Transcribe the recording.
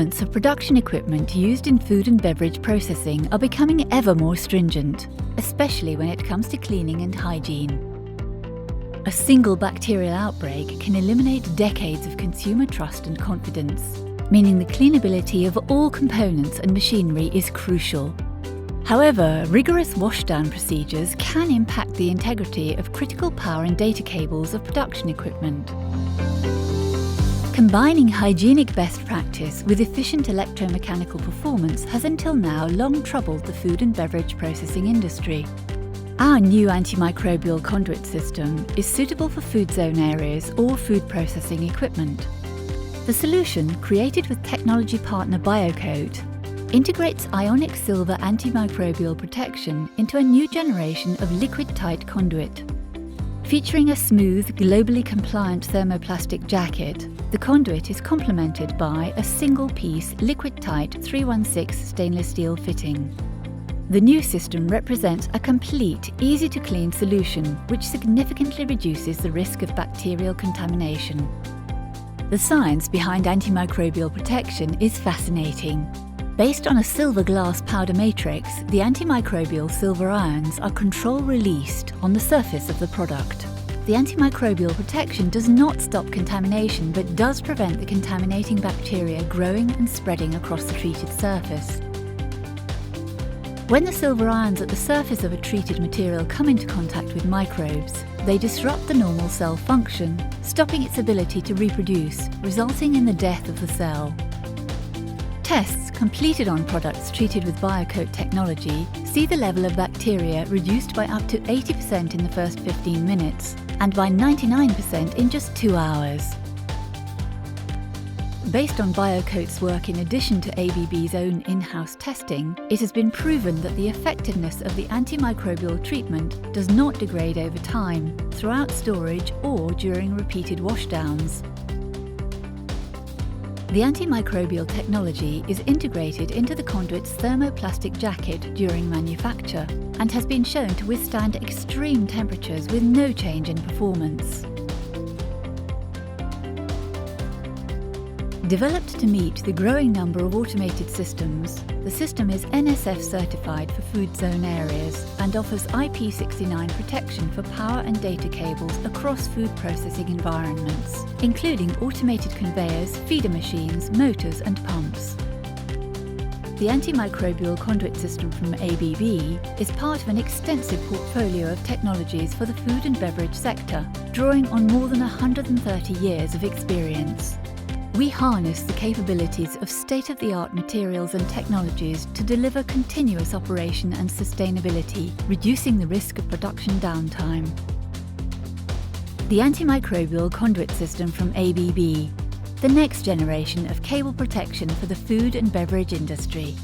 requirements of production equipment used in food and beverage processing are becoming ever more stringent, especially when it comes to cleaning and hygiene. A single bacterial outbreak can eliminate decades of consumer trust and confidence, meaning the cleanability of all components and machinery is crucial. However, rigorous washdown procedures can impact the integrity of critical power and data cables of production equipment. Combining hygienic best practice with efficient electromechanical performance has until now long troubled the food and beverage processing industry. Our new antimicrobial conduit system is suitable for food zone areas or food processing equipment. The solution, created with technology partner BioCoat, integrates ionic silver antimicrobial protection into a new generation of liquid-tight conduit. Featuring a smooth, globally compliant thermoplastic jacket, the conduit is complemented by a single-piece liquid-tight 316 stainless steel fitting. The new system represents a complete, easy-to-clean solution which significantly reduces the risk of bacterial contamination. The science behind antimicrobial protection is fascinating. Based on a silver glass powder matrix, the antimicrobial silver ions are control-released on the surface of the product. The antimicrobial protection does not stop contamination but does prevent the contaminating bacteria growing and spreading across the treated surface. When the silver ions at the surface of a treated material come into contact with microbes, they disrupt the normal cell function, stopping its ability to reproduce, resulting in the death of the cell. Tests completed on products treated with BioCoat technology see the level of bacteria reduced by up to 80% in the first 15 minutes and by 99% in just 2 hours. Based on BioCoat's work in addition to ABB's own in-house testing, it has been proven that the effectiveness of the antimicrobial treatment does not degrade over time, throughout storage or during repeated washdowns. The antimicrobial technology is integrated into the conduit's thermoplastic jacket during manufacture and has been shown to withstand extreme temperatures with no change in performance. Developed to meet the growing number of automated systems, the system is NSF certified for food zone areas and offers IP69 protection for power and data cables across food processing environments, including automated conveyors, feeder machines, motors and pumps. The antimicrobial conduit system from ABB is part of an extensive portfolio of technologies for the food and beverage sector, drawing on more than 130 years of experience. We harness the capabilities of state-of-the-art materials and technologies to deliver continuous operation and sustainability, reducing the risk of production downtime. The antimicrobial conduit system from ABB, the next generation of cable protection for the food and beverage industry.